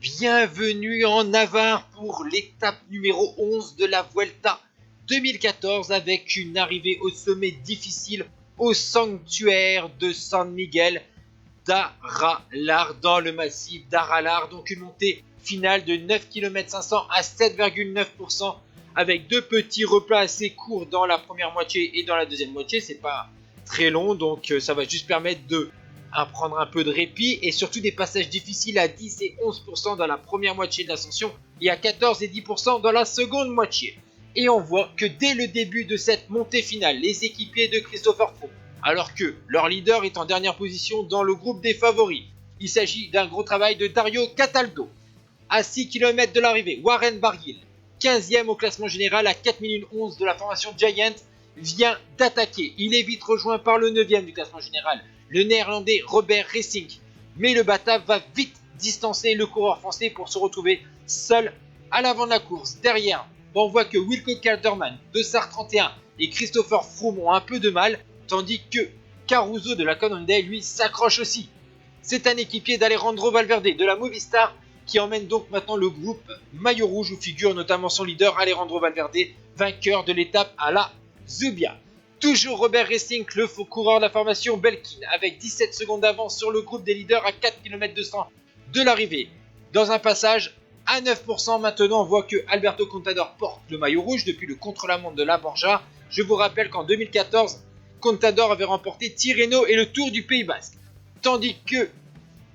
Bienvenue en Navarre pour l'étape numéro 11 de la Vuelta 2014 avec une arrivée au sommet difficile au sanctuaire de San Miguel d'Aralar dans le massif d'Aralar. Donc une montée finale de 9 km 500 à 7,9% avec deux petits replats assez courts dans la première moitié et dans la deuxième moitié. C'est pas très long, donc ça va juste permettre de prendre un peu de répit et surtout des passages difficiles à 10 et 11% dans la première moitié de l'ascension et à 14 et 10% dans la seconde moitié. Et on voit que dès le début de cette montée finale, les équipiers de Christopher Froome, alors que leur leader est en dernière position dans le groupe des favoris, il s'agit d'un gros travail de Dario Cataldo. À 6 km de l'arrivée, Warren Barguil, 15e au classement général à 4 minutes 11 de la formation Giant, vient d'attaquer. Il est vite rejoint par le 9e du classement général, le néerlandais Robert Geesink. Mais le Batave va vite distancer le coureur français pour se retrouver seul à l'avant de la course. Derrière, on voit que Wilco Kelderman, de SAR 31 et Christopher Froome ont un peu de mal, tandis que Caruso de la Cannondale, lui, s'accroche aussi. C'est un équipier d'Alejandro Valverde de la Movistar qui emmène donc maintenant le groupe maillot rouge où figure notamment son leader Alejandro Valverde, vainqueur de l'étape à la Zubia. Toujours Robert Geesink, le faux coureur de la formation Belkin, avec 17 secondes d'avance sur le groupe des leaders à 4 km 200 de l'arrivée. Dans un passage à 9% maintenant, on voit que Alberto Contador porte le maillot rouge depuis le contre-la-montre de la Borja. Je vous rappelle qu'en 2014, Contador avait remporté Tirreno et le Tour du Pays Basque. Tandis que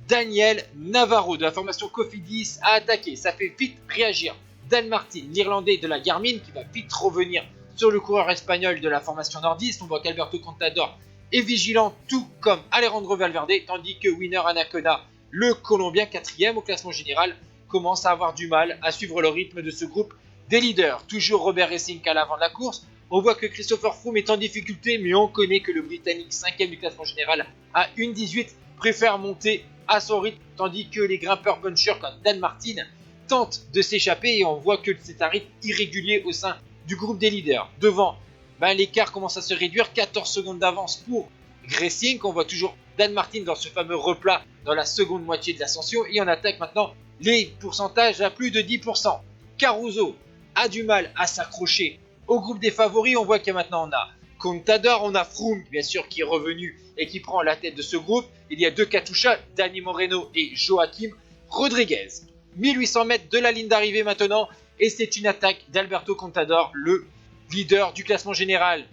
Daniel Navarro de la formation Cofidis a attaqué. Ça fait vite réagir Dan Martin, l'Irlandais de la Garmin, qui va vite revenir sur le coureur espagnol de la formation nordiste. On voit qu'Alberto Contador est vigilant, tout comme Alejandro Valverde, tandis que Winner Anacona, le Colombien 4e au classement général, commence à avoir du mal à suivre le rythme de ce groupe des leaders. Toujours Robert Geesink à l'avant de la course. On voit que Christopher Froome est en difficulté, mais on connaît que le Britannique 5e du classement général à 1,18 préfère monter à son rythme, tandis que les grimpeurs punchers comme Dan Martin tentent de s'échapper et on voit que c'est un rythme irrégulier au sein du groupe des leaders. Devant, l'écart commence à se réduire, 14 secondes d'avance pour Geesink. On voit toujours Dan Martin dans ce fameux replat dans la seconde moitié de l'ascension et on attaque maintenant les pourcentages à plus de 10%. Caruso a du mal à s'accrocher au groupe des favoris. On voit que maintenant on a Contador, on a Froome bien sûr qui est revenu et qui prend la tête de ce groupe. Il y a deux Katusha, Dani Moreno et Joaquim Rodriguez. 1800 mètres de la ligne d'arrivée maintenant et c'est une attaque d'Alberto Contador, le leader du classement général.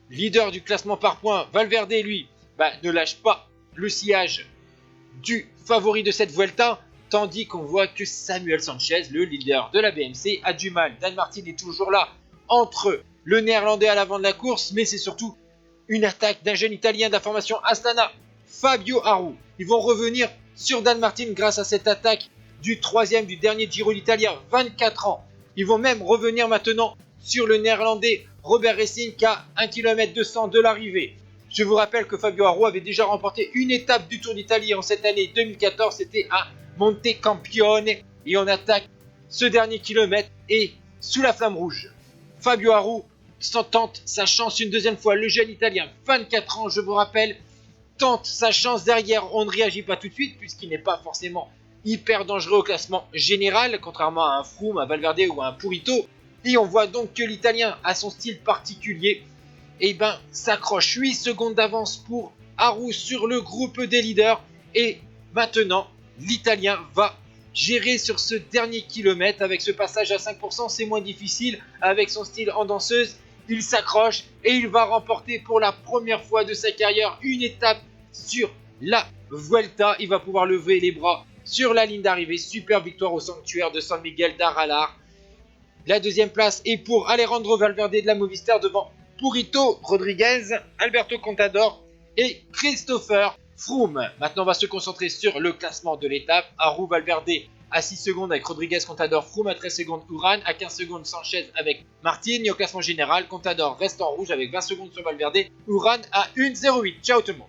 Leader du classement par points, Valverde lui ne lâche pas le sillage du favori de cette Vuelta, tandis qu'on voit que Samuel Sanchez, le leader de la BMC, a du mal. Dan Martin est toujours là entre le néerlandais à l'avant de la course, mais c'est surtout une attaque d'un jeune italien de la formation Astana, Fabio Aru. Ils vont revenir sur Dan Martin grâce à cette attaque du troisième du dernier Giro d'Italia, 24 ans. Ils vont même revenir maintenant sur le néerlandais Robert Geesink à 1 km 200 de l'arrivée. Je vous rappelle que Fabio Aru avait déjà remporté une étape du Tour d'Italie en cette année 2014, c'était à Monte Campione, et on attaque ce dernier kilomètre et sous la flamme rouge. Fabio Aru tente sa chance une deuxième fois, le jeune italien, 24 ans je vous rappelle, tente sa chance derrière. On ne réagit pas tout de suite puisqu'il n'est pas forcément hyper dangereux au classement général, contrairement à un Froome, un Valverde ou à un Purito. Et on voit donc que l'italien a son style particulier et s'accroche. 8 secondes d'avance pour Aru sur le groupe des leaders. Et maintenant, l'italien va gérer sur ce dernier kilomètre. Avec ce passage à 5%, c'est moins difficile. Avec son style en danseuse, il s'accroche et il va remporter pour la première fois de sa carrière une étape sur la Vuelta. Il va pouvoir lever les bras sur la ligne d'arrivée. Super victoire au sanctuaire de San Miguel d'Aralar. La deuxième place est pour Alejandro Valverde de la Movistar devant Purito Rodriguez, Alberto Contador et Christopher Froome. Maintenant, on va se concentrer sur le classement de l'étape. Aru, Valverde à 6 secondes avec Rodriguez, Contador, Froome à 13 secondes, Uran à 15 secondes, Sanchez avec Martin. Et au classement général, Contador reste en rouge avec 20 secondes sur Valverde, Uran à 1,08. Ciao tout le monde.